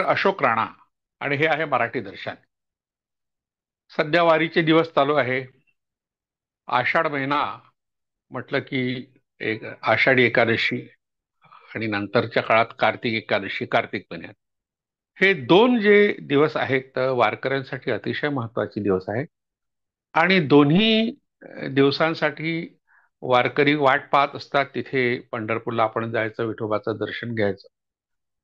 अशोक राणा आणि हे आहे मराठी दर्शन. सध्या वारीचे दिवस चालू आहे. आषाढ महिना म्हटलं की एक आषाढी एकादशी आणि नंतरच्या काळात कार्तिक एकादशी, कार्तिक महिन्यात हे दोन जे दिवस आहेत वारकऱ्यांसाठी अतिशय महत्वाचे दिवस आहेत. आणि दोन्ही दिवसांसाठी वारकरी वाट पाहत असतात. तिथे पंढरपूरला आपण जायचं, विठोबाचं दर्शन घ्यायचं.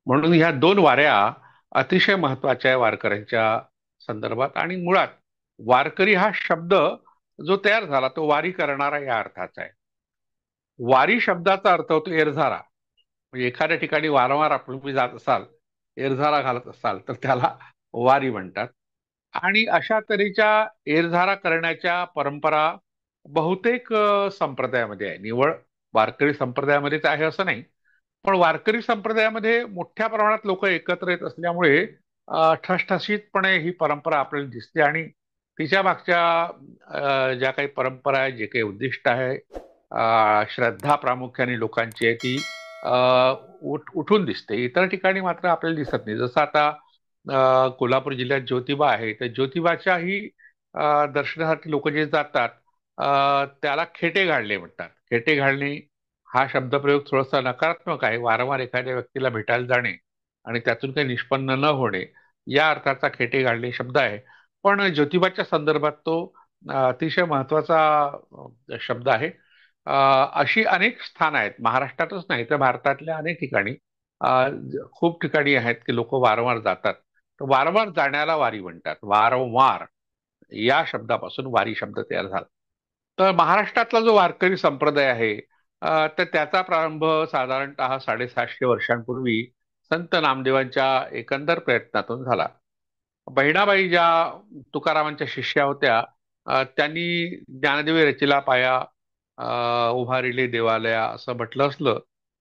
म्हणून ह्या दोन वाऱ्या अतिशय महत्वाच्या आहे वारकऱ्यांच्या संदर्भात. आणि मुळात वारकरी हा शब्द जो तयार झाला तो वारी करणारा या अर्थाचा आहे. वारी शब्दाचा अर्थ होतो एरझारा. म्हणजे एखाद्या ठिकाणी वारंवार आपण तुम्ही जात असाल, एरझारा घालत असाल तर त्याला वारी म्हणतात. आणि अशा तऱ्हेच्या एरझारा करण्याच्या परंपरा बहुतेक संप्रदायामध्ये आहे. निवळ वारकरी संप्रदायामध्येच आहे असं नाही, पण वारकरी संप्रदायामध्ये मोठ्या प्रमाणात लोक एकत्र येत असल्यामुळे ठसठशीतपणे ही परंपरा आपल्याला दिसते. आणि तिच्या मागच्या ज्या काही परंपरा आहे, जे काही उद्दिष्ट आहे, श्रद्धा प्रामुख्याने लोकांची आहे, ती उठून दिसते. इतर ठिकाणी मात्र आपल्याला दिसत नाही. जसं आता कोल्हापूर जिल्ह्यात ज्योतिबा आहे, तर ज्योतिबाच्याही दर्शनासाठी लोक जे जातात त्याला खेटे घालणे म्हणतात. खेटे घालणे हा शब्दप्रयोग थोडासा नकारात्मक आहे. वारंवार एखाद्या व्यक्तीला भेटायला जाणे आणि त्यातून काही निष्पन्न न होणे या अर्थाचा खेटे घालणे शब्द आहे. पण ज्योतिबाच्या संदर्भात तो अतिशय महत्वाचा शब्द आहे. अशी अनेक स्थान आहेत, महाराष्ट्रातच नाही तर भारतातल्या अनेक ठिकाणी खूप ठिकाणी आहेत की लोक वारंवार जातात. तर वारंवार जाण्याला वारी म्हणतात. वारंवार या शब्दापासून वारी शब्द तयार झाला. तर महाराष्ट्रातला जो वारकरी संप्रदाय आहे तर त्याचा प्रारंभ साधारणतः 750 वर्षांपूर्वी संत नामदेवांच्या एकंदर प्रयत्नातून झाला. बहिणाबाई ज्या तुकारामांच्या शिष्या होत्या, त्यांनी ज्ञानदेवी रचिला पाया उभारिले देवालया असं म्हटलं असलं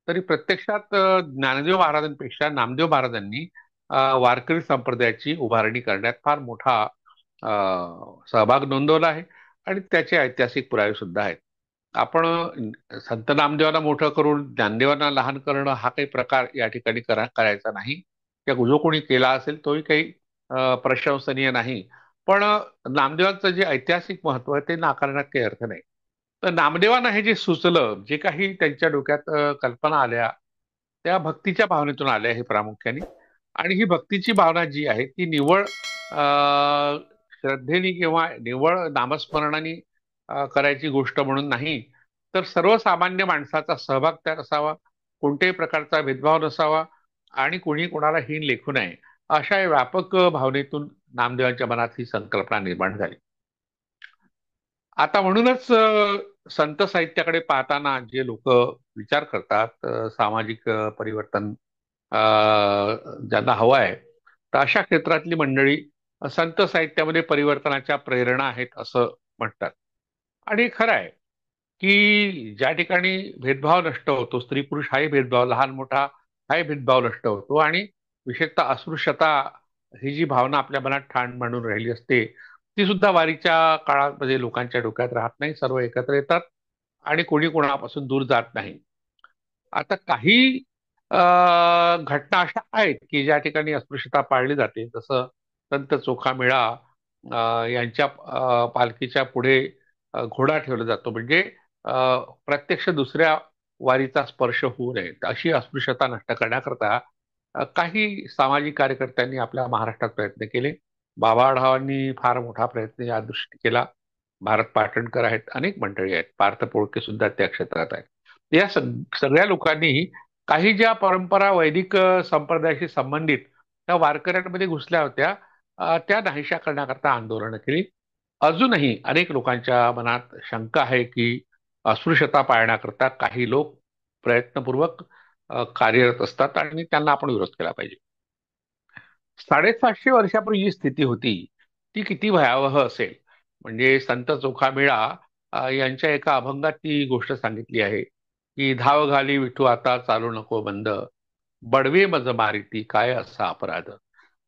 तरी प्रत्यक्षात ज्ञानदेव महाराजांपेक्षा नामदेव महाराजांनी वारकरी संप्रदायाची उभारणी करण्यात फार मोठा सहभाग नोंदवला आहे. आणि त्याचे ऐतिहासिक पुरावे सुद्धा आहेत. आपण संत नामदेवांना मोठं करून ज्ञानदेवांना लहान करणं हा काही प्रकार या ठिकाणी करायचा नाही. त्या जो कोणी केला असेल तोही काही प्रशंसनीय नाही. पण नामदेवांचं जे ऐतिहासिक महत्व आहे ते नाकारण्यात काही अर्थ नाही. तर नामदेवांना हे जे सुचलं, जे काही त्यांच्या डोक्यात कल्पना आल्या, त्या भक्तीच्या भावनेतून आल्या हे प्रामुख्याने. आणि ही भक्तीची भावना जी आहे ती निव्वळ श्रद्धेने किंवा निव्वळ नामस्मरणाने करायची गोष्ट म्हणून नाही, तर सर्वसामान्य माणसाचा सहभाग त्यात असावा, कोणत्याही प्रकारचा भेदभाव नसावा आणि कोणी कोणाला हीन लेखू नये, अशा या व्यापक भावनेतून नामदेवांच्या मनात ही संकल्पना निर्माण झाली. आता म्हणूनच संत साहित्याकडे पाहताना जे लोक विचार करतात, सामाजिक परिवर्तन ज्यांना हवं आहे, तर अशा क्षेत्रातली मंडळी संत साहित्यामध्ये परिवर्तनाच्या प्रेरणा आहेत असं म्हणतात. आणि खरं आहे की ज्या ठिकाणी भेदभाव नष्ट होतो, स्त्री पुरुष हाही भेदभाव, लहान मोठा हाही भेदभाव नष्ट होतो. आणि विशेषतः अस्पृश्यता ही जी भावना आपल्या मनात ठाण मांडून राहिली असते, ती सुद्धा वारीच्या काळामध्ये लोकांच्या डोक्यात राहत नाही. सर्व एकत्र येतात आणि कोणी कोणापासून दूर जात नाही. आता काही घटना अशा आहेत की ज्या ठिकाणी अस्पृश्यता पाळली जाते. जसं संत चोखामेळा यांच्या पालखीच्या पुढे घोडा ठेवला जातो, म्हणजे प्रत्यक्ष दुसऱ्या वारीचा स्पर्श होऊ नये. अशी अस्पृश्यता नष्ट करण्याकरता काही सामाजिक कार्यकर्त्यांनी आपल्या महाराष्ट्रात प्रयत्न केले. बाबा आढावांनी फार मोठा प्रयत्न या दृष्टी केला. भारत पाटणकर आहेत, अनेक मंडळी आहेत, पार्थ पोळके सुद्धा त्या क्षेत्रात आहेत. या सगळ्या लोकांनी काही ज्या परंपरा वैदिक संप्रदायाशी संबंधित त्या वारकऱ्यांमध्ये घुसल्या होत्या त्या नाहीशा करण्याकरता आंदोलनं केली. अजूनही अनेक लोकांच्या मनात शंका आहे की अस्पृश्यता पाळण्याकरता काही लोक प्रयत्नपूर्वक कार्यरत असतात आणि त्यांना आपण विरोध केला पाहिजे. 750 वर्षापूर्वी जी स्थिती होती ती किती भयावह असेल. म्हणजे संत चोखामेळा यांच्या एका अभंगात ती गोष्ट सांगितली आहे की धाव घाली विठू आता चालू नको बंद, बडवे मज मारिती काय असा अपराध.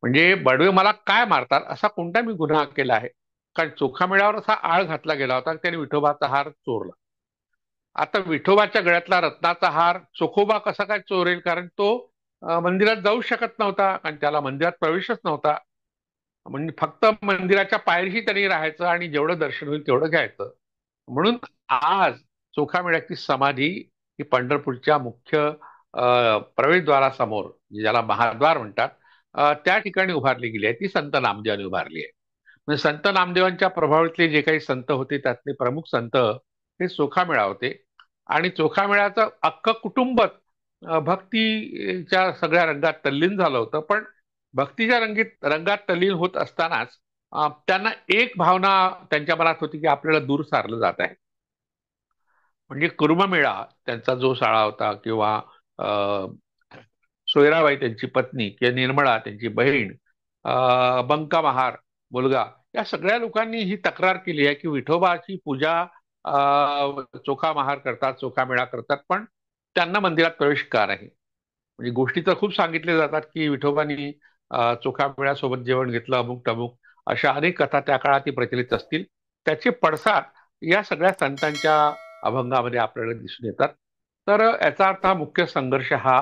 म्हणजे बडवे मला काय मारतात, असा कोणता मी गुन्हा केला आहे. कारण चोखामेळ्यावर असा आळ घातला गेला होता, त्याने विठोबाचा हार चोरला. आता विठोबाच्या गळ्यातला रत्नाचा हार चोखोबा कसा काय चोरेल, कारण तो मंदिरात जाऊ शकत नव्हता, कारण त्याला मंदिरात प्रवेशच नव्हता. म्हणजे फक्त मंदिराच्या पायरीशी त्यांनी राहायचं आणि जेवढं दर्शन होईल तेवढं घ्यायचं. म्हणून आज चोखामेळ्याची समाधी ही पंढरपूरच्या मुख्य प्रवेशद्वारासमोर, ज्याला महाद्वार म्हणतात, त्या ठिकाणी उभारली गेली आहे. ती संत नामदेवांनी उभारली आहे. म्हणजे संत नामदेवांच्या प्रभावातले जे काही संत होते त्यातले प्रमुख संत हे चोखामेळा होते. आणि चोखामेळ्याचं अख्खं कुटुंब भक्तीच्या सगळ्या रंगात तल्लीन झालं होतं. पण भक्तीच्या रंगात तल्लीन होत असतानाच त्यांना एक भावना त्यांच्या मनात होती की आपल्याला दूर सारलं जात आहे. म्हणजे कुर्ममेळा त्यांचा जो शाळा होता, किंवा सोयराबाई त्यांची पत्नी, किंवा निर्मळा त्यांची बहीण, बंका महार मुलगा, या सगळ्या लोकांनी ही तक्रार केली आहे की विठोबाची पूजा चोखा महार करतात, चोखा मेळा करतात, पण त्यांना मंदिरात प्रवेश का नाही. म्हणजे गोष्टी तर खूप सांगितल्या जातात की विठोबांनी चोखा मेळ्यासोबत जेवण घेतलं, अमुक तमुक, अशा अनेक कथा त्या काळात प्रचलित असतील. त्याचे पडसाद या सगळ्या संतांच्या अभंगामध्ये आपल्याला दिसून येतात. तर याचा अर्थ हा मुख्य संघर्ष हा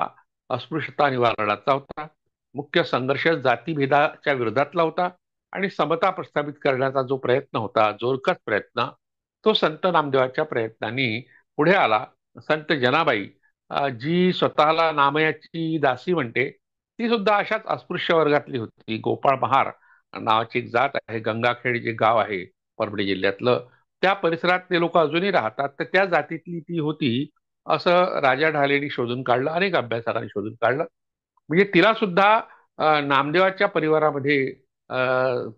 अस्पृश्यता निवारणाचा होता. मुख्य संघर्ष जातीभेदाच्या विरोधातला होता. आणि समता प्रस्थापित करण्याचा जो प्रयत्न होता, जोरकस प्रयत्न, तो संत नामदेवाच्या प्रयत्नांनी पुढे आला. संत जनाबाई, जी स्वतःला नामयाची दासी म्हणते, ती सुद्धा अशाच अस्पृश्य वर्गातली होती. गोपाळ महार नावाची एक जात आहे, गंगाखेड जे गाव आहे परभणी जिल्ह्यातलं, त्या परिसरात ते लोक अजूनही राहतात. तर त्या जातीतली ती होती असं राजा ढालेंनी शोधून काढलं, अनेक अभ्यासकांनी शोधून काढलं. म्हणजे तिला सुद्धा नामदेवाच्या परिवारामध्ये अ,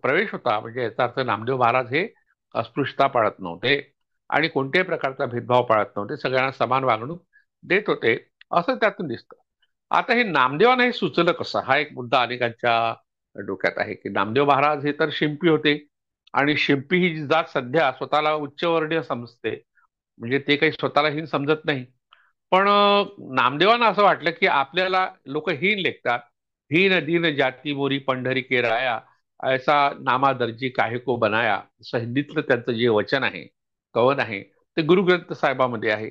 प्रवेश होता. म्हणजे याचा अर्थ नामदेव महाराज हे अस्पृश्यता पाळत नव्हते आणि कोणत्याही प्रकारचा भेदभाव पाळत नव्हते, सगळ्यांना समान वागणूक देत होते, असं त्यातून दिसतं. आता हे नामदेवांना हे सुचलं कसं, हा एक मुद्दा अनेकांच्या डोक्यात आहे. की नामदेव महाराज हे तर शिंपी होते, आणि शिंपी ही जी जात सध्या स्वतःला उच्चवर्णीय समजते, म्हणजे ते काही स्वतःला हीन समजत नाही. पण नामदेवांना असं वाटलं की आपल्याला लोक हीन लेखतात. हीन दीन जाती मोरी पंढरी के राया, ऐसा नामा दर्जी काहे को बनाया, असं हिंदीतलं त्यांचं जे वचन आहे, कवन आहे, ते गुरु ग्रंथ साहेबामध्ये आहे.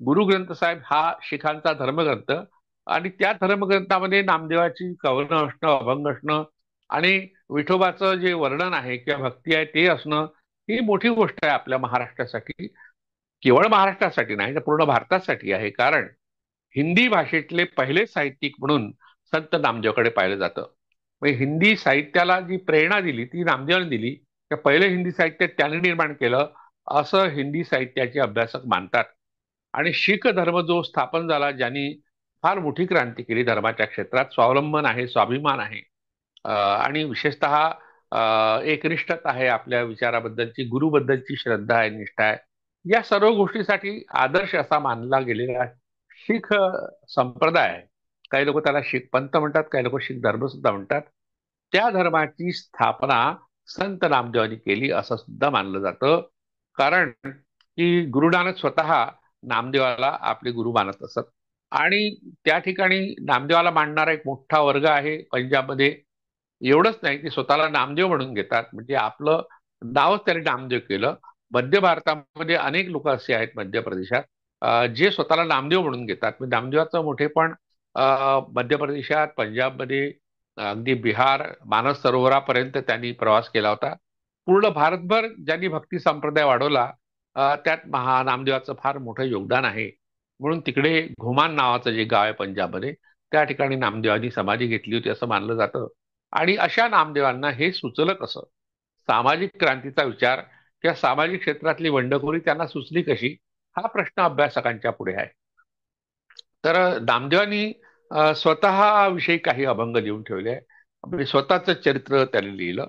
गुरु ग्रंथ साहेब हा शिखांचा धर्मग्रंथ, आणि त्या धर्मग्रंथामध्ये नामदेवाची कवनं असणं, अभंग असणं, आणि विठोबाचं जे वर्णन आहे किंवा भक्ती आहे ते असणं, ही मोठी गोष्ट आहे आपल्या महाराष्ट्रासाठी. केवळ महाराष्ट्रासाठी नाही तर पूर्ण भारतासाठी आहे. कारण हिंदी भाषेतले पहिले साहित्यिक म्हणून संत नामदेवकडे पाहिलं जातं. म्हणजे हिंदी साहित्याला जी प्रेरणा दिली ती नामदेवाने दिली. त्या पहिले हिंदी साहित्य त्याने निर्माण केलं असं हिंदी साहित्याचे अभ्यासक मानतात. आणि शीख धर्म जो स्थापन झाला, ज्यांनी फार मोठी क्रांती केली धर्माच्या क्षेत्रात, स्वावलंबन आहे, स्वाभिमान आहे, आणि विशेषतः एकनिष्ठता आहे, आपल्या विचाराबद्दलची, गुरुबद्दलची श्रद्धा आहे, निष्ठा आहे, या सर्व गोष्टीसाठी आदर्श असा मानला गेलेला शीख संप्रदाय आहे. काही लोक त्याला शीख पंथ म्हणतात, काही लोक शीख धर्म सुद्धा म्हणतात. त्या धर्माची स्थापना संत नामदेवांनी केली असं सुद्धा मानलं जातं. कारण की गुरु नानक स्वतः नामदेवाला आपले गुरु मानत असत. आणि त्या ठिकाणी नामदेवाला मानणारा एक मोठा वर्ग आहे पंजाबमध्ये. एवढंच नाही, की स्वतःला नामदेव म्हणून घेतात, म्हणजे आपलं नावच त्यांनी नामदेव केलं. मध्य भारतामध्ये अनेक लोक असे आहेत, मध्य प्रदेशात, जे स्वतःला नामदेव म्हणून घेतात. म्हणजे नामदेवाचं मोठेपण मध्य प्रदेशात, पंजाबमध्ये, अगदी बिहार, मानस सरोवरापर्यंत त्यांनी प्रवास केला होता. पूर्ण भारतभर ज्यांनी भक्ती संप्रदाय वाढवला, त्यात नामदेवाचं फार मोठं योगदान आहे. म्हणून तिकडे घुमान नावाचं जे गाव आहे पंजाबमध्ये, त्या ठिकाणी नामदेवांनी समाधी घेतली होती असं मानलं जातं. आणि अशा नामदेवांना हे सुचलं कसं, सामाजिक क्रांतीचा विचार किंवा सामाजिक क्षेत्रातली बंडखोरी त्यांना सुचली कशी, हा प्रश्न अभ्यासकांच्या पुढे आहे. तर नामदेवांनी स्वतःविषयी काही अभंग लिहून ठेवले आहे. म्हणजे स्वतःचं चरित्र त्यांनी लिहिलं.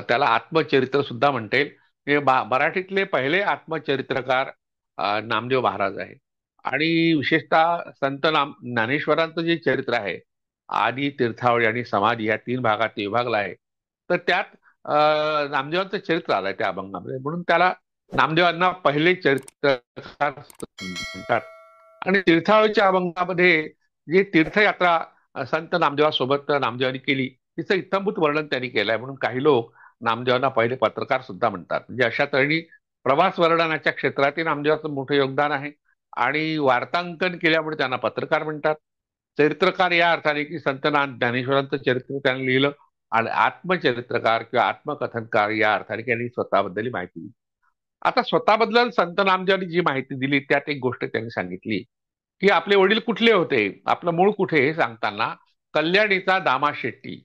त्याला आत्मचरित्र सुद्धा म्हणता येईल. हे मराठीतले पहिले आत्मचरित्रकार नामदेव महाराज आहे. आणि विशेषतः संत ज्ञानेश्वरांचं जे चरित्र आहे, आदी, तीर्थावळी आणि समाधी या तीन भागात ते विभागलं आहे. तर त्यात नामदेवांचं चरित्र आलंय त्या अभंगामध्ये, म्हणून त्याला नामदेवांना पहिले चरित्रकार म्हणतात. आणि तीर्थावळीच्या अभंगामध्ये जी तीर्थयात्रा संत नामदेवासोबत नामदेवांनी केली, तिचं इत्थंभूत वर्णन त्यांनी केलंय. म्हणून काही लोक नामदेवांना पहिले पत्रकार सुद्धा म्हणतात. म्हणजे अशा तऱ्हेने प्रवास वर्णनाच्या क्षेत्रातही नामदेवाचं मोठं योगदान आहे. आणि वार्तांकन केल्यामुळे त्यांना पत्रकार म्हणतात. चरित्रकार या अर्थाने की संत ज्ञानेश्वरांचं चरित्र त्यांनी लिहिलं, आणि आत्मचरित्रकार किंवा आत्मकथनकार या अर्थाने त्यांनी स्वतःबद्दल माहिती दिली. आता स्वतःबद्दल संत नामदेवांनी जी माहिती दिली त्यात एक गोष्ट त्यांनी सांगितली की आपले वडील कुठले होते, आपलं मूळ कुठे, हे सांगताना कल्याणीचा दामा शेट्टी,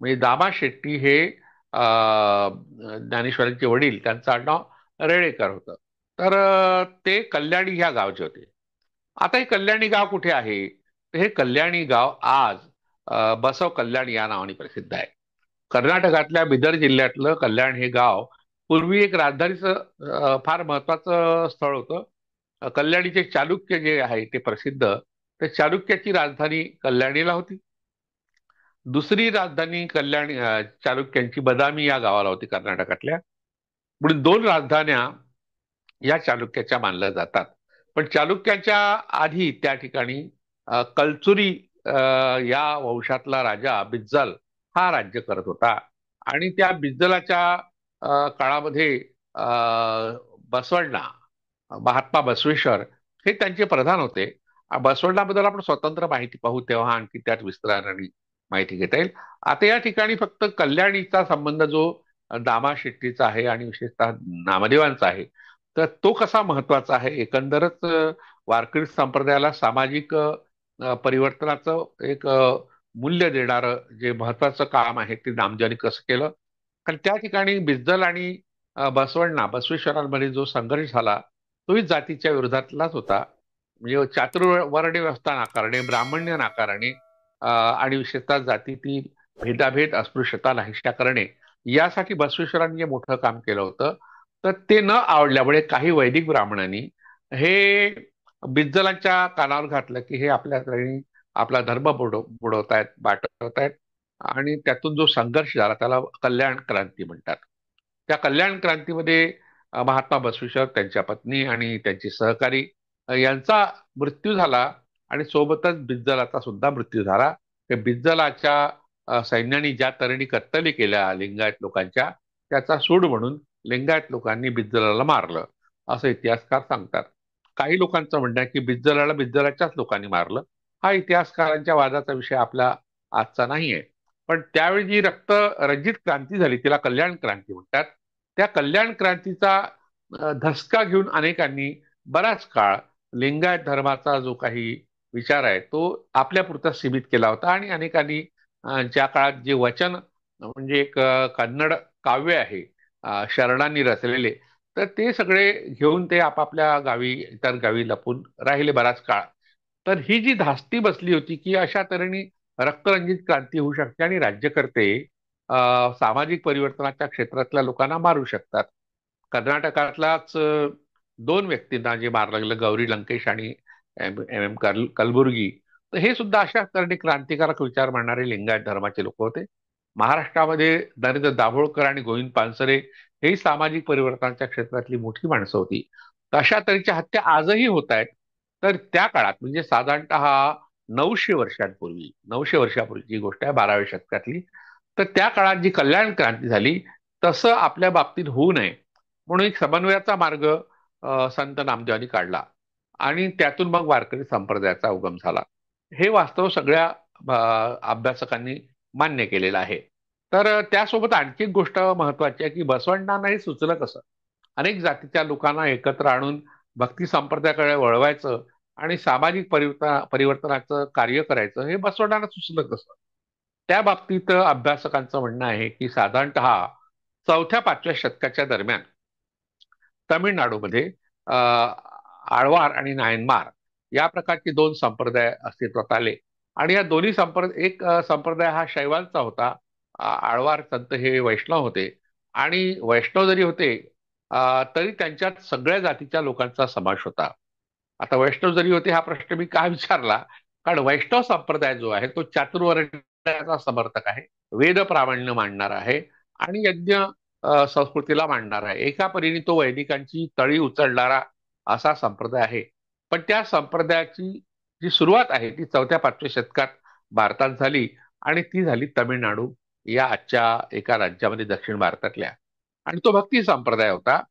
म्हणजे दामा शेट्टी हे ज्ञानेश्वरांचे वडील, त्यांचं आडनाव रेडेकर होतं. तर ते कल्याणी ह्या गावचे होते. आता हे कल्याणी गाव कुठे आहे, तर हे कल्याणी गाव आज बसव कल्याण या नावाने प्रसिद्ध आहे. कर्नाटकातल्या बिदर जिल्ह्यातलं कल्याण हे गाव पूर्वी एक राजधानीचं फार महत्वाचं स्थळ होतं. कल्याणीचे चालुक्य जे आहे ते प्रसिद्ध, तर चालुक्याची राजधानी कल्याणीला होती. दुसरी राजधानी चालुक्यांची बदामी या गावाला होती कर्नाटकातल्या. म्हणून दोन राजधान्या या चालुक्याच्या मानल्या जातात. पण चालुक्यांच्या आधी त्या ठिकाणी कलचुरी या वंशातला राजा बिज्जल हा राज्य करत होता. आणि त्या बिज्जलाच्या काळामध्ये बसवण्णा, महात्मा बसवेश्वर हे त्यांचे प्रधान होते. बसवण्णाबद्दल आपण स्वतंत्र माहिती पाहू तेव्हा आणखी त्यात विस्ताराने माहिती घेता येईल. आता या ठिकाणी फक्त कल्याणीचा संबंध जो दामा शेट्टीचा आहे आणि विशेषतः नामदेवांचा आहे, तर तो कसा महत्वाचा आहे, एकंदरच वारकरी संप्रदायाला सामाजिक परिवर्तनाचं एक मूल्य देणारं जे महत्वाचं काम आहे ते नामदेवांनी कसं केलं. कारण त्या ठिकाणी बिज्जल आणि बसवण्णा बसवेश्वरांमध्ये जो संघर्ष झाला तोही जातीच्या विरोधातलाच होता. म्हणजे चातुर्वर्ण्य व्यवस्था नाकारणे, ब्राह्मण्य नाकारणे, आणि विशेषतः जातीतील भेदाभेद अस्पृश्यता नाहीशा करणे, यासाठी बसवेश्वरांनी जे मोठं काम केलं होतं, तर ते न आवडल्यामुळे काही वैदिक ब्राह्मणांनी हे बिज्जलांच्या कानावर घातलं की हे आपला धर्म बुडवतायत, बाटवतायत. आणि त्यातून जो संघर्ष झाला त्याला कल्याण क्रांती म्हणतात. त्या कल्याण क्रांतीमध्ये महात्मा बसवेश्वर, त्यांच्या पत्नी आणि त्यांचे सहकारी यांचा मृत्यू झाला. आणि सोबतच बिज्जलाचा सुद्धा मृत्यू झाला. बिज्जलाच्या सैन्याने ज्या तऱ्हेने कत्तली केल्या लिंगायत लोकांच्या, त्याचा सूड म्हणून लिंगायत लोकांनी बिज्जलाला मारलं असं इतिहासकार सांगतात. काही लोकांचं म्हणणं आहे की बिज्जलाला बिज्जलाच्याच लोकांनी मारलं. हा इतिहासकारांच्या वादाचा विषय आपला आजचा नाहीये. पण त्यावेळी जी रक्त रंजित क्रांती झाली तिला कल्याण क्रांती म्हणतात. त्या कल्याण क्रांतीचा धसका घेऊन अनेकांनी बराच काळ लिंगायत धर्माचा जो काही विचार आहे तो आपल्यापुरता सीमित केला होता. आणि अनेकांनी ज्या काळात जे वचन म्हणजे एक कन्नड काव्य आहे शरणांनी रचलेले, तर ते सगळे घेऊन ते आपापल्या गावी, इतर गावी लपून राहिले बराच काळ. तर ही जी धास्ती बसली होती की अशा तऱ्हेने रक्तरंजित क्रांती होऊ शकते आणि राज्यकर्ते सामाजिक परिवर्तनाच्या क्षेत्रातल्या लोकांना मारू शकतात. कर्नाटकातलाच दोन व्यक्तींना जे मारलं गेलं, गौरी लंकेश आणि एम कलबुर्गी, तर हे सुद्धा अशा तऱ्हेने क्रांतिकारक विचार मांडणारे लिंगायत धर्माचे लोक होते. महाराष्ट्रामध्ये नरेंद्र दाभोळकर आणि गोविंद पानसरे ही सामाजिक परिवर्तनाच्या क्षेत्रातली मोठी माणसं होती. तर अशा तऱ्हेच्या हत्या आजही होत आहेत. तर त्या काळात म्हणजे साधारणतः 900 वर्षांपूर्वीची गोष्ट आहे, 12व्या शतकातली. तर त्या काळात जी कल्याण क्रांती झाली तसं आपल्या बाबतीत होऊ नये म्हणून एक समन्वयाचा मार्ग संत नामदेवांनी काढला. आणि त्यातून मग वारकरी संप्रदायाचा उगम झाला. हे वास्तव सगळ्या अभ्यासकांनी मान्य केलेलं आहे. तर त्यासोबत आणखी एक गोष्ट महत्वाची आहे की बसवण्णांना हे सुचलं कसं, अनेक जातीच्या लोकांना एकत्र आणून भक्ती संप्रदायाकडे वळवायचं आणि सामाजिक परिवर्तनाचं कार्य करायचं, हे बसवण्णांना सुचलं कसं. त्या बाबतीत अभ्यासकांचं म्हणणं आहे की साधारणतः 4थ्या-5व्या शतकाच्या दरम्यान तामिळनाडूमध्ये आळवार आणि नायनमार या प्रकारचे दोन संप्रदाय अस्तित्वात आले. आणि या दोन्ही एक संप्रदाय हा शैवांचा होता. आळवार संत हे वैष्णव होते. आणि वैष्णव जरी होते तरी त्यांच्यात सगळ्या जातीच्या लोकांचा समावेश होता. आता वैष्णव जरी होते हा प्रश्न मी का विचारला, कारण वैष्णव संप्रदाय जो आहे तो चातुर्वर्ण्याचा समर्थक आहे, वेद प्रामाण्य मांडणार आहे आणि यज्ञ संस्कृतीला मांडणार आहे. एका परीने तो वैदिकांची तळी उचलणारा असा संप्रदाय आहे. पण त्या संप्रदायाची जी सुरुवात आहे ती 4थ्या-5व्या शतकात भारतात झाली. आणि ती झाली तमिळनाडू या आजच्या एका राज्यामध्ये दक्षिण भारतातल्या. आणि तो भक्ती संप्रदाय होता.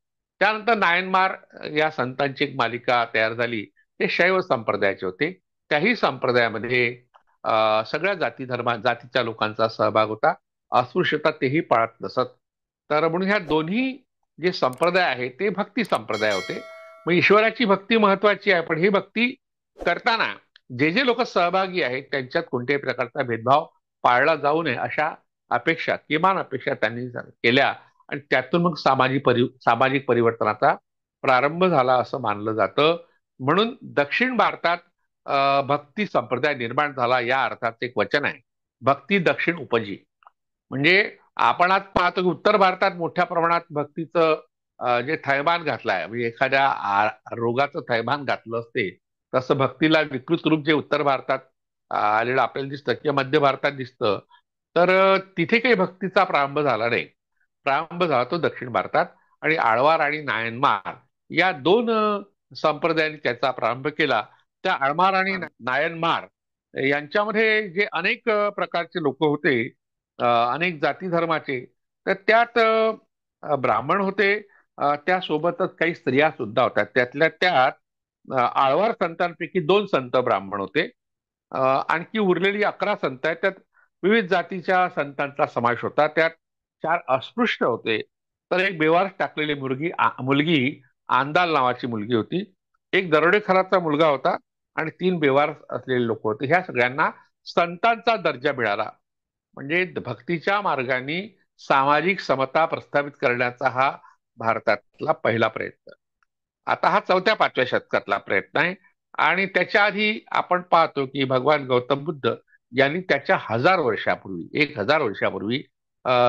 त्यानंतर नायनमार या संतांची एक मालिका तयार झाली, ते शैव संप्रदायाचे होते. त्याही संप्रदायामध्ये सगळ्या जातीच्या लोकांचा सहभाग होता. अस्पृश्यता तेही पाळत नसत. तर म्हणून ह्या दोन्ही जे संप्रदाय आहेत ते भक्ती संप्रदाय होते. मग ईश्वराची भक्ती महत्वाची आहे, पण ही भक्ती करताना जे जे लोक सहभागी आहेत त्यांच्यात कोणत्याही प्रकारचा भेदभाव पाळला जाऊ नये अशा अपेक्षा, किमान अपेक्षा त्यांनी केल्या. आणि त्यातून मग सामाजिक परिवर्तनाचा प्रारंभ झाला असं मानलं जातं. म्हणून दक्षिण भारतात भक्ती संप्रदाय निर्माण झाला या अर्थाचं एक वचन आहे, भक्ती दक्षिण उपजी. म्हणजे आपण आज पाहतो की उत्तर भारतात मोठ्या प्रमाणात भक्तीचं जे थैमान घातलंय, म्हणजे एखाद्या रोगाचं थैमान घातलं असते तसं भक्तीला विकृत रूप जे उत्तर भारतात आलेलं आपल्याला दिसतं किंवा मध्य भारतात दिसतं. तर तिथे काही भक्तीचा प्रारंभ झाला नाही. प्रारंभ झाला तो दक्षिण भारतात, आणि आळवार आणि नायनमार या दोन संप्रदायांनी त्याचा प्रारंभ केला. त्या आळमार आणि नायनमार यांच्यामध्ये जे अनेक प्रकारचे लोक होते, अनेक जाती धर्माचे, तर त्यात ब्राह्मण होते, त्यासोबतच काही स्त्रिया सुद्धा होत्या. त्यातल्या त्यात आळवार संतांपैकी 2 संत ब्राह्मण होते. आणखी उरलेली 11 संत आहेत, त्यात विविध जातीच्या संतांचा समावेश होता. त्यात 4 अस्पृश्य होते. तर एक बेवारस टाकलेली मुलगी आंदाल नावाची मुलगी होती. एक दरोडेखोराचा मुलगा होता आणि 3 बेवारस असलेले लोक होते. ह्या सगळ्यांना संतांचा दर्जा मिळाला. म्हणजे भक्तीच्या मार्गाने सामाजिक समता प्रस्थापित करण्याचा हा भारतातला पहिला प्रयत्न. आता हा 4थ्या-5व्या शतकातला प्रयत्न आहे. आणि त्याच्या आधी आपण पाहतो की भगवान गौतम बुद्ध यांनी त्याच्या 1000 वर्षापूर्वी, 1000 वर्षापूर्वी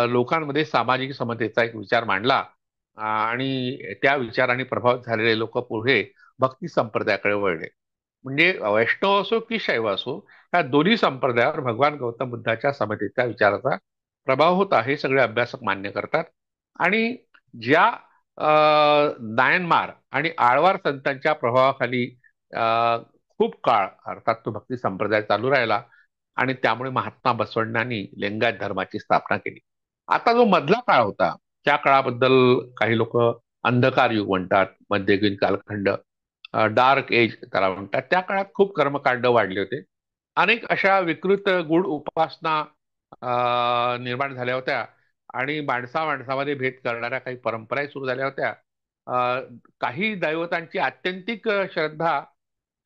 लोकांमध्ये सामाजिक समतेचा एक विचार मांडला. आणि त्या विचाराने प्रभावित झालेले लोक पुढे भक्ती संप्रदायाकडे वळले. म्हणजे वैष्णव असो की शैव असो, या दोन्ही संप्रदायावर भगवान गौतम बुद्धाच्या समतेच्या विचाराचा प्रभाव होता, हे सगळे अभ्यासक मान्य करतात. आणि ज्या नायनमार आणि आळवार संतांच्या प्रभावाखाली खूप काळ अर्थात तो भक्ती संप्रदाय चालू राहिला, आणि त्यामुळे महात्मा बसवण्णांनी लिंगायत धर्माची स्थापना केली. आता जो मधला काळ होता त्या काळाबद्दल काही लोक अंधकार युग म्हणतात, मध्ययुगीन कालखंड, डार्क एज त्याला म्हणतात. त्या काळात खूप कर्मकांड वाढले होते. अनेक अशा विकृत गुढ उपासना निर्माण झाल्या होत्या, आणि माणसा माणसामध्ये भेद करणाऱ्या काही परंपराही सुरू झाल्या होत्या. काही दैवतांची आत्यंतिक श्रद्धा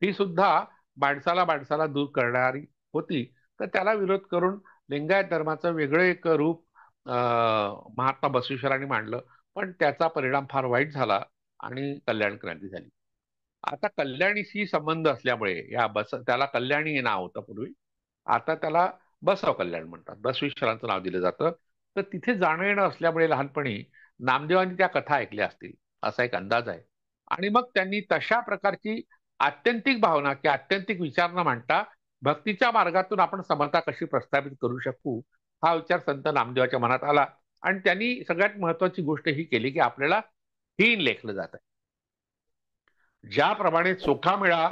ही सुद्धा माणसाला माणसाला दूर करणारी होती. तर त्याला विरोध करून लिंगायत धर्माचं वेगळं एक रूप महात्मा बसवेश्वरांनी मांडलं. पण त्याचा परिणाम फार वाईट झाला आणि कल्याण क्रांती झाली. आता कल्याणीशी संबंध असल्यामुळे त्याला कल्याणी हे नाव होतं पूर्वी, आता त्याला बसव कल्याण म्हणतात, बसवेश्वरांचं नाव दिलं जातं. तर तिथे जाणं येणं असल्यामुळे लहानपणी नामदेवांनी त्या कथा ऐकल्या असतील असा एक अंदाज आहे. आणि मग त्यांनी तशा प्रकारची आत्यंतिक भावना की आत्यंतिक विचार न मांडता भक्तीच्या मार्गातून आपण समता कशी प्रस्थापित करू शकू, हा विचार संत नामदेवाच्या मनात आला. आणि त्यांनी सगळ्यात महत्वाची गोष्ट ही केली की आपल्याला हीन लेखलं जात आहे. ज्याप्रमाणे चोखामेळा,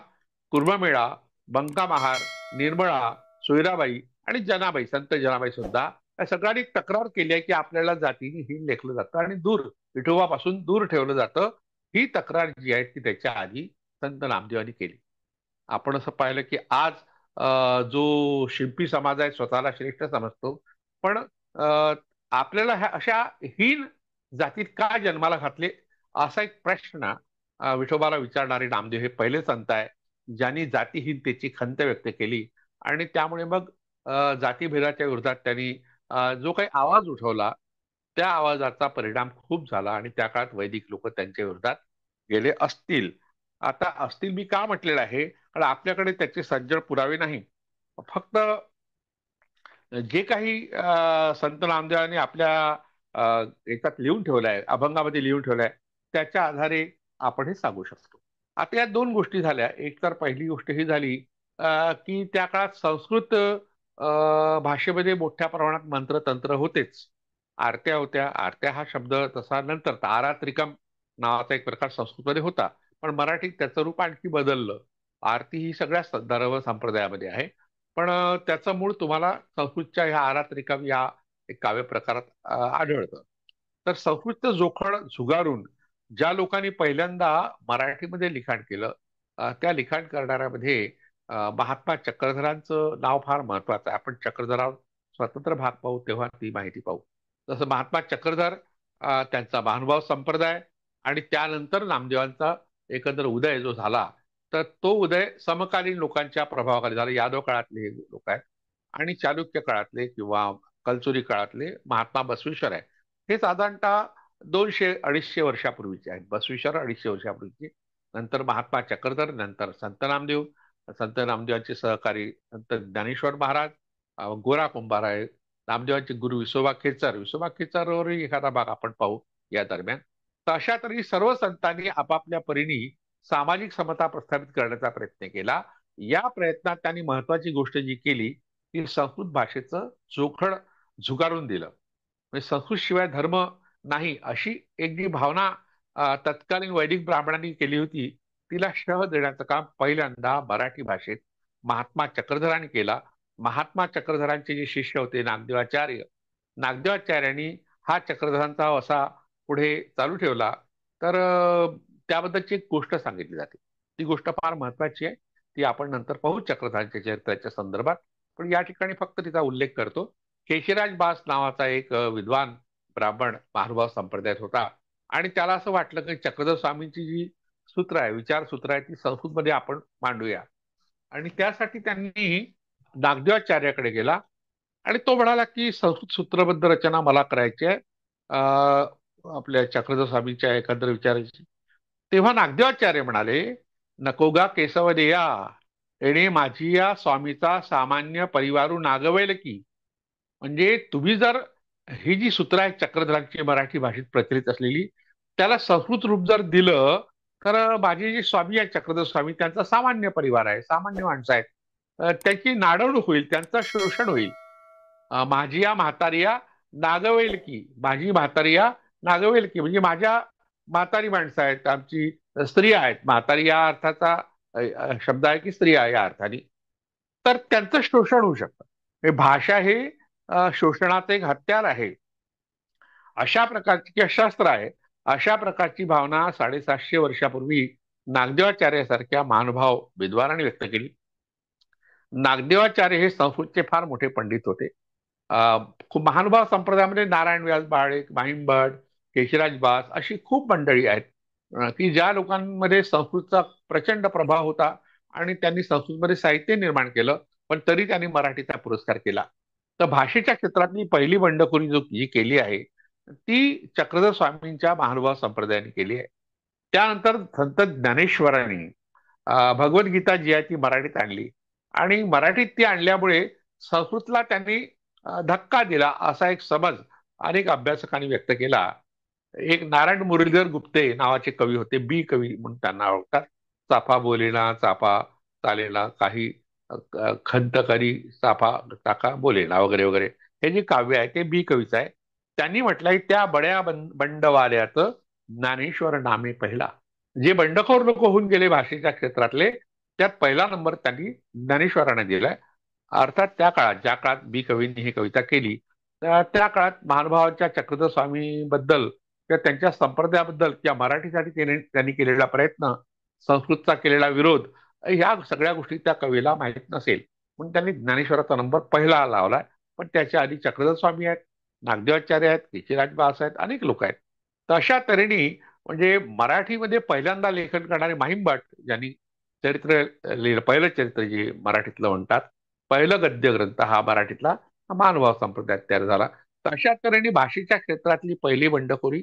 कुर्ममेळा, बंकामहार, निर्मळा, सोयराबाई आणि जनाबाई, संत जनाबाई सुद्धा या सगळ्यांनी तक्रार केली आहे की आपल्याला जातीने हीन लेखलं जातं आणि विठोबापासून दूर ठेवलं जातं. ही तक्रार जी आहे ती त्याच्या आधी संत नामदेवांनी केली. आपण असं पाहिलं की आज जो शिंपी समाज आहे स्वतःला श्रेष्ठ समजतो, पण आपल्याला ह्या अशा हीन जातीत का जन्माला घातले असा एक प्रश्न विठोबाला विचारणारे नामदेव हे पहिले संत आहे ज्यांनी जातीहीनतेची खंत व्यक्त केली. आणि त्यामुळे मग जातीभेदाच्या विरोधात त्यांनी जो काही आवाज उठवला, त्या आवाजाचा परिणाम खूप झाला आणि त्या काळात वैदिक लोक त्यांच्या विरोधात गेले असतील. आता असतील मी का म्हटलेलं आहे, कारण आपल्याकडे त्याचे सज्जड पुरावे नाही. फक्त जे काही संत नामदेवांनी आपल्या याच्यात लिहून ठेवलंय, अभंगामध्ये लिहून ठेवलंय, त्याच्या आधारे आपण हे सांगू शकतो. आता या 2 गोष्टी झाल्या. एक तर पहिली गोष्ट ही झाली की त्या काळात संस्कृत भाषेमध्ये मोठ्या प्रमाणात मंत्रतंत्र होतेच. आरत्या होत्या. आरत्या हा शब्द तसा नंतर तारात्रिकम नावाचा एक प्रकार संस्कृतमध्ये होता, पण मराठीत त्याचं रूप आणखी बदललं. आरती ही सगळ्या धर्म संप्रदायामध्ये आहे, पण त्याचं मूळ तुम्हाला संस्कृतच्या ह्या आरात्रिकम या एक काव्य प्रकारात आढळतं. तर संस्कृतचं जोखड झुगारून ज्या लोकांनी पहिल्यांदा मराठीमध्ये लिखाण केलं, त्या लिखाण करणाऱ्यामध्ये महात्मा चक्रधरांचं नाव फार महत्वाचं आहे. आपण चक्रधरावर स्वतंत्र भाग पाहू तेव्हा ती माहिती पाहू. जसं महात्मा चक्रधर, त्यांचा महानुभाव संप्रदाय आणि त्यानंतर नामदेवांचा एकंदर उदय जो झाला, तर तो उदय समकालीन लोकांच्या प्रभावाखाली झाला. यादव काळातले हे लोक आहेत आणि चालुक्य काळातले किंवा कलचुरी काळातले महात्मा बसवेश्वर आहे. हे साधारणतः 200-250 वर्षापूर्वीचे आहेत. बसवेश्वर 250 वर्षापूर्वीचे. नंतर महात्मा चक्रधर, नंतर संत नामदेव, संत नामदेवांचे सहकारी संत ज्ञानेश्वर महाराज, गोरा कुंभार आहे, नामदेवांचे गुरु विसोबा खेचर. विसोबा खेचरवरही एखादा भाग आपण पाहू या दरम्यान. तर अशा तरी सर्व संतांनी आपापल्या परीने सामाजिक समता प्रस्थापित करण्याचा प्रयत्न केला. या प्रयत्नात त्यांनी महत्वाची गोष्ट जी केली ती संस्कृत भाषेचं चोखड झुगारून दिलं. म्हणजे संस्कृत शिवाय धर्म नाही अशी एक जी भावना तत्कालीन वैदिक ब्राह्मणांनी केली होती, तिला शह देण्याचं काम पहिल्यांदा मराठी भाषेत महात्मा चक्रधरांनी केला. महात्मा चक्रधरांचे जे शिष्य होते नागदेवाचार्य, नागदेवाचार्यांनी हा चक्रधरांचा वसा पुढे चालू ठेवला. तर त्याबद्दलची एक गोष्ट सांगितली जाते. ती गोष्ट फार महत्वाची आहे. ती आपण नंतर पाहू चक्रधरांच्या चरित्राच्या संदर्भात. पण या ठिकाणी फक्त तिचा उल्लेख करतो. केशिराज बास नावाचा एक विद्वान ब्राह्मण महानुभाव संप्रदायात होता आणि त्याला असं वाटलं की चक्रधर स्वामींची जी सूत्र आहे, विचारसूत्र आहे, ती संस्कृतमध्ये आपण मांडूया. आणि त्यासाठी त्यांनी नागदेवाचार्याकडे गेला आणि तो म्हणाला की संस्कृत सूत्रबद्ध रचना मला करायची आहे आपल्या चक्रधर स्वामींच्या एकंदर विचाराची. तेव्हा नागदेवाचार्य म्हणाले, नकोगा केशवदेया, एणे माझी या स्वामीचा सामान्य परिवारू नागवेल की. म्हणजे तुम्ही जर ही जी सूत्र आहेत चक्रधरांची मराठी भाषेत प्रचलित असलेली, त्याला संस्कृत रूप जर दिलं तर माझे जे स्वामी आहेत चक्रधर स्वामी, त्यांचा सामान्य परिवार आहे, सामान्य माणसं आहेत, त्यांची नाडवणूक होईल, त्यांचं शोषण होईल. माझी या म्हातारिया नागवेल की, माझी म्हातारिया नागवेल की म्हणजे माझ्या म्हातारी माणसं आहेत, आमची स्त्रिया आहेत. म्हातारी या अर्थाचा शब्द आहे की स्त्रिया या अर्थाने. तर त्यांचं शोषण होऊ शकतं. भाषा हे शोषणाचं एक हत्यार आहे, अशा प्रकारची किंवा शस्त्र आहे, अशा प्रकारची भावना 750 वर्षापूर्वी नागदेवाचार्यासारख्या महानुभाव विद्वानांनी व्यक्त केली. नागदेवाचार्य हे संस्कृतचे फार मोठे पंडित होते. खूप महानुभाव संप्रदायामध्ये नारायण व्यास बाळे, माहिमभट, केशिराज बास अशी खूप मंडळी आहेत की ज्या लोकांमध्ये संस्कृतचा प्रचंड प्रभाव होता आणि त्यांनी संस्कृतमध्ये साहित्य निर्माण केलं, पण तरी त्यांनी मराठीचा पुरस्कार केला. तर भाषेच्या क्षेत्रातली पहिली बंडखोरी जी केली आहे ती चक्रधर स्वामींच्या महानुभाव संप्रदायाने केली आहे. त्यानंतर संत ज्ञानेश्वरांनी भगवद्गीता जी आहे ती मराठीत आणली आणि मराठीत ती आणल्यामुळे संस्कृतला त्यांनी धक्का दिला असा एक समज अनेक अभ्यासकांनी व्यक्त केला. एक नारायण मुरलीधर गुप्ते नावाचे कवी होते, बी कवी म्हणून त्यांना ओळखतात. चाफा बोलेना चाफा चालेना काही, खंत करी चाफा टाका बोलेना वगैरे वगैरे, हे जे काव्य आहे ते बी कवीचं आहे. त्यांनी म्हटलंय, त्या बड्या बंडवाल्यात ज्ञानेश्वर नामे पहिला. जे बंडखोर लोक होऊन गेले भाषेच्या क्षेत्रातले, त्यात पहिला नंबर त्यांनी ज्ञानेश्वराने दिलाय. अर्थात त्या काळात, ज्या काळात बी कवींनी ही कविता केली, त्या काळात महानुभावांच्या चक्रधर स्वामीबद्दल किंवा त्यांच्या संप्रदायाबद्दल किंवा मराठीसाठी त्यांनी केलेला प्रयत्न, संस्कृतचा केलेला विरोध, ह्या सगळ्या गोष्टी त्या कवीला माहीत नसेल म्हणून त्यांनी ज्ञानेश्वराचा नंबर पहिला लावलाय. पण त्याच्या आधी चक्रधर स्वामी आहेत, नागदेवाचार्य आहेत, केशिराज बास आहेत, अनेक लोक आहेत. तर अशा तऱ्हेने म्हणजे मराठीमध्ये पहिल्यांदा लेखन करणारे माहिमभट, ज्यांनी चरित्र लिहिलं, पहिलं चरित्र जे मराठीतलं म्हणतात, पहिलं गद्य ग्रंथ हा मराठीतला महानुभाव संप्रदायात तयार झाला. तर अशा तऱ्हेने भाषेच्या क्षेत्रातली पहिली बंडखोरी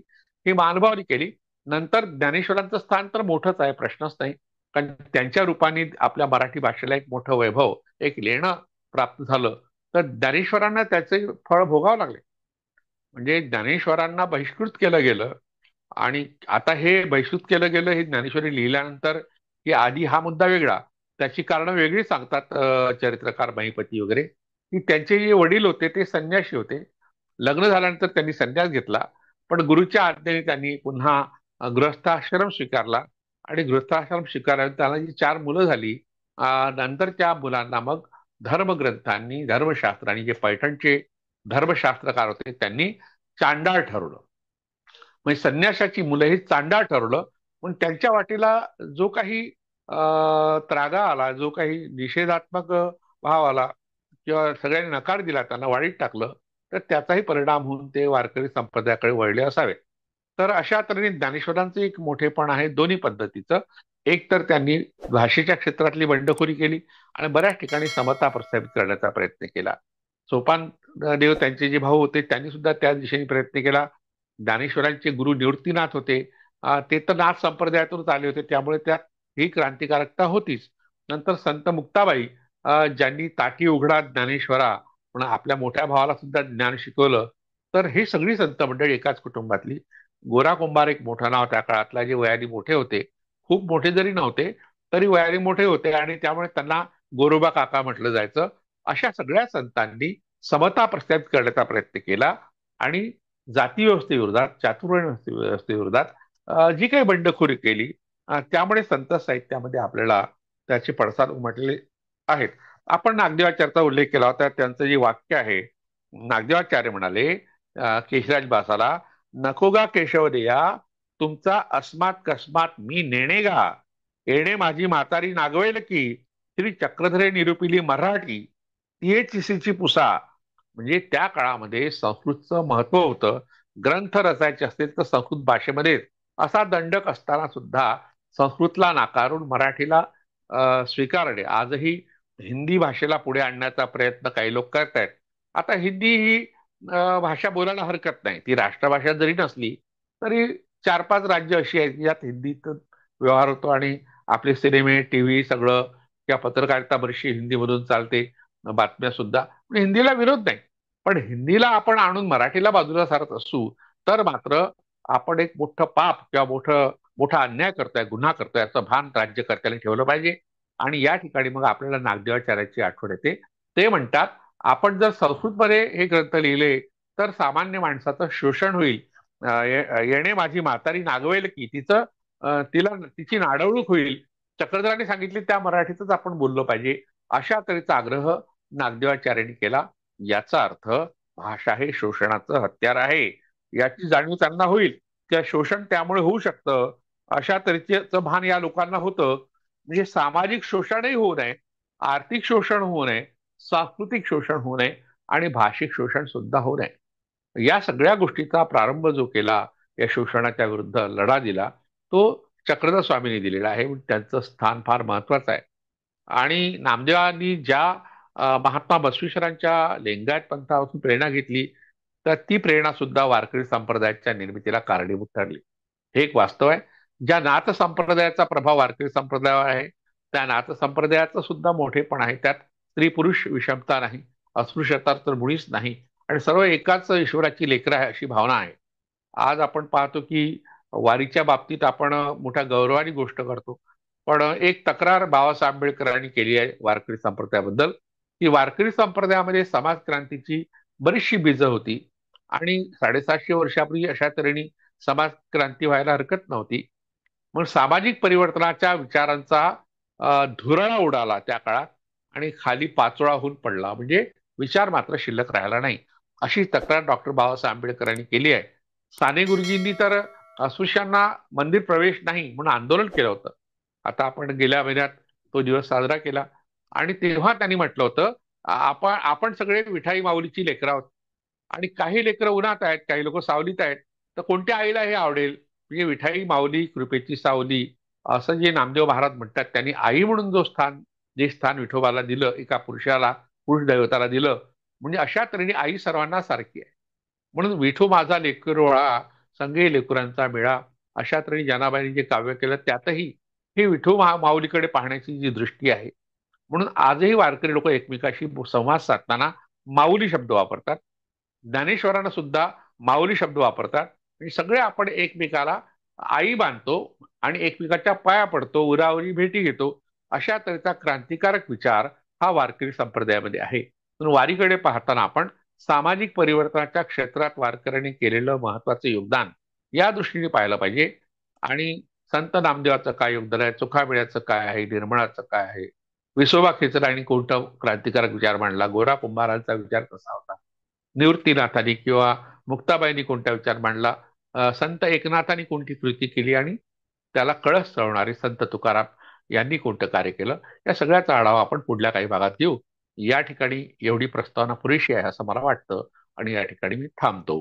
ही महानुभावानी केली. नंतर ज्ञानेश्वरांचं स्थान तर मोठंच आहे, प्रश्नच नाही, कारण त्यांच्या रूपाने आपल्या मराठी भाषेला एक मोठं वैभव, एक लेणं प्राप्त झालं. तर ज्ञानेश्वरांना त्याचे फळ भोगावं लागले. म्हणजे ज्ञानेश्वरांना बहिष्कृत केलं गेलं आणि आता हे बहिष्कृत केलं गेलं हे ज्ञानेश्वरी लिहिल्यानंतर, की आधी हा मुद्दा वेगळा, त्याची कारणं वेगळी सांगतात चरित्रकार महिपती वगैरे, की त्यांचे जे वडील होते ते संन्याशी होते. लग्न झाल्यानंतर त्यांनी संन्यास घेतला, पण गुरुच्या आज्ञेने त्यांनी पुन्हा गृहस्थाश्रम स्वीकारला आणि गृहस्थाश्रम स्वीकारल्यानंतर त्यांना जी 4 मुलं झाली, नंतर त्या मुलांना मग धर्मग्रंथांनी, धर्मशास्त्रांनी, जे पैठणचे धर्मशास्त्रकार होते त्यांनी चांडाळ ठरवलं. म्हणजे संन्यासाची मुलं ही चांडाळ ठरवलं. पण त्यांच्या वाटेला जो काही त्रागा आला, जो काही निषेधात्मक भाव आला किंवा सगळ्यांनी नकार दिला, त्यांना वाळीत टाकलं, तर त्याचाही परिणाम होऊन ते वारकरी संप्रदायाकडे वळले असावे. तर अशा तऱ्हेने ज्ञानेश्वरांचं एक मोठेपण आहे दोन्ही पद्धतीचं. एक तर त्यांनी भाषेच्या क्षेत्रातली बंडखोरी केली आणि बऱ्याच ठिकाणी समता प्रस्थापित करण्याचा प्रयत्न केला. सोपान देव त्यांचे जे भाऊ होते त्यांनी सुद्धा त्या दिशेने प्रयत्न केला. ज्ञानेश्वरांचे गुरु निवृत्तीनाथ होते. ते तर नाथ संप्रदायातूनच आले होते, त्यामुळे त्यात ही क्रांतिकारकता होतीच. नंतर संत मुक्ताबाई, ज्यांनी ताटी उघडा ज्ञानेश्वरा पण आपल्या मोठ्या भावाला सुद्धा ज्ञान शिकवलं. तर ही सगळी संत मंडळी एकाच कुटुंबातली. गोरा कुंभार एक मोठं नाव त्या काळातला, जे वयाने मोठे होते, खूप मोठे जरी नव्हते तरी वयाने मोठे होते आणि त्यामुळे त्यांना गोरोबा काका म्हटलं जायचं. अशा सगळ्या संतांनी समता प्रस्थापित करण्याचा प्रयत्न केला आणि जाती व्यवस्थेविरोधात, चातुर्वर्ण व्यवस्थेविरोधात जी काही बंडखोरी केली, त्यामुळे संत साहित्यामध्ये आपल्याला त्याचे पडसाद उमटले आहेत. आपण नागदेवाचार्याचा उल्लेख केला होता. त्यांचं जे वाक्य आहे, नागदेवाचार्य म्हणाले केशराज बासाला, नकोगा केशवदेया तुमचा अस्मात कस्मात मी नेणेगा, येणे माझी म्हातारी नागवेल की, श्री चक्रधरे निरुपिली मराठी तिये चिसीची पुसा. म्हणजे त्या काळामध्ये संस्कृतचं महत्व होतं. ग्रंथ रचायचे असतील तर संस्कृत भाषेमध्ये, असा दंडक असताना सुद्धा संस्कृतला नाकारून मराठीला स्वीकारणे. आजही हिंदी भाषेला पुढे आणण्याचा प्रयत्न काही लोक करतायत. आता हिंदी ही भाषा बोलायला हरकत नाही, ती राष्ट्रभाषा जरी नसली तरी 4-5 राज्य अशी आहेत की ज्यात हिंदीत व्यवहार होतो आणि आपले सिनेमे, टीव्ही सगळं किंवा पत्रकारिता बरीचशी हिंदीमधून चालते, बातम्या सुद्धा. पण हिंदीला विरोध नाही. पण हिंदीला आपण आणून मराठीला बाजूला सारत असू तर मात्र आपण एक मोठं पाप किंवा मोठा अन्याय करतोय, गुन्हा करतोय, याचं भान राज्यकर्त्यांनी ठेवलं पाहिजे. आणि या ठिकाणी मग आपल्याला नागदेवाचार्याची आठवण येते. ते म्हणतात, आपण जर संस्कृतमध्ये हे ग्रंथ लिहिले तर सामान्य माणसाचं शोषण होईल. येणे माझी म्हातारी नागवेल की, तिला तिची नाडवणूक होईल. चक्रधरांनी सांगितले त्या मराठीतच आपण बोललो पाहिजे, अशा तऱ्हेचा आग्रह नागदेवाचार्यांनी केला. याचा अर्थ भाषा हे शोषणाचं हत्यार आहे याची जाणीव त्यांना होईल. त्या शोषण त्यामुळे होऊ शकतं, अशा तऱ्हेचं भान या लोकांना होतं. म्हणजे सामाजिक शोषणही होऊ नये, आर्थिक शोषण होऊ नये, सांस्कृतिक शोषण होऊ नये आणि भाषिक शोषण सुद्धा होऊ नये. या सगळ्या गोष्टीचा प्रारंभ जो केला, या शोषणाच्या विरुद्ध लढा दिला, तो चक्रधर स्वामींनी दिलेला आहे. त्यांचं स्थान फार महत्वाचं आहे. आणि नामदेवांनी ज्या महात्मा बसवेश्वरांच्या लिंगायत पंथापासून प्रेरणा घेतली, तर ती प्रेरणा सुद्धा वारकरी संप्रदायाच्या निर्मितीला कारणीभूत ठरली. हे एक वास्तव आहे. ज्या नाथ संप्रदायाचा प्रभाव वारकरी संप्रदायावर आहे, त्या नाथ संप्रदायाचं सुद्धा मोठेपण आहे. त्यात स्त्री पुरुष विषमता नाही, अस्पृश्यता तर मुळीच नाही आणि सर्व एकाच ईश्वराची लेकरं आहे अशी भावना आहे. आज आपण पाहतो की वारीच्या बाबतीत आपण मोठ्या गौरवाने गोष्ट करतो. पण एक तक्रार बाबासाहेब आंबेडकरांनी केली आहे वारकरी संप्रदायाबद्दल, की वारकरी संप्रदायामध्ये समाज क्रांतीची बरीचशी बीजं होती आणि 750 वर्षापूर्वी अशा तऱ्हेने समाज क्रांती व्हायला हरकत नव्हती. मग सामाजिक परिवर्तनाच्या विचारांचा धुरळा उडाला त्या काळात आणि खाली पाचोळा होऊन पडला. म्हणजे विचार मात्र शिल्लक राहिला नाही, अशी तक्रार डॉक्टर बाबासाहेब आंबेडकरांनी केली आहे. साने गुरुजींनी तर अस्पृश्यांना मंदिर प्रवेश नाही म्हणून आंदोलन केलं होतं. आता आपण गेल्या महिन्यात तो दिवस साजरा केला आणि तेव्हा त्यांनी म्हटलं होतं, आपण आपण सगळे विठाई माऊलीची लेकरं आहोत आणि काही लेकरं उन्हात आहेत, काही लोक सावलीत आहेत. तर कोणत्या आईला हे आवडेल? म्हणजे विठाई माऊली कृपेची सावली, असं जे नामदेव महाराज म्हणतात, त्यांनी आई म्हणून जे स्थान विठोबाला दिलं, एका पुरुषाला, पुरुष दैवताला दिलं, म्हणजे अशा तऱ्हेने आई सर्वांना सारखी आहे. म्हणून विठू माझा लेकरोळा, संगे लेकरांचा मेळा, अशा तऱ्हेने जनाबाईंनी जे काव्य केलं त्यातही हे विठू माऊलीकडे पाहण्याची जी दृष्टी आहे. म्हणून आजही वारकरी लोक एकमेकाशी संवाद साधताना माऊली शब्द वापरतात. ज्ञानेश्वरांना सुद्धा माऊली शब्द वापरतात. म्हणजे सगळे आपण एकमेकाला आई बांधतो आणि एकमेकाच्या पाया पडतो, उरावरी भेटी घेतो. अशा तऱ्हेचा क्रांतिकारक विचार हा वारकरी संप्रदायामध्ये आहे. म्हणून वारीकडे पाहताना आपण सामाजिक परिवर्तनाच्या क्षेत्रात वारकऱ्यांनी केलेलं महत्वाचं योगदान या दृष्टीने पाहिलं पाहिजे. आणि संत नामदेवाचं काय योगदान आहे, चोखामेळ्याचं काय आहे, निर्मळाचं काय आहे, विसोबा खेचरांनी कोणता क्रांतिकारक विचार मांडला, गोरा कुंभारांचा विचार कसा होता, निवृत्तीनाथांनी किंवा मुक्ताबाईंनी कोणता विचार मांडला, संत एकनाथांनी कोणती कृती केली आणि त्याला कळस चढवणारे संत तुकाराम यांनी कोणतं कार्य केलं, या सगळ्याचा आढावा आपण पुढल्या काही भागात घेऊ. या ठिकाणी एवढी प्रस्तावना पुरेशी आहे असं मला वाटतं आणि या ठिकाणी मी थांबतो.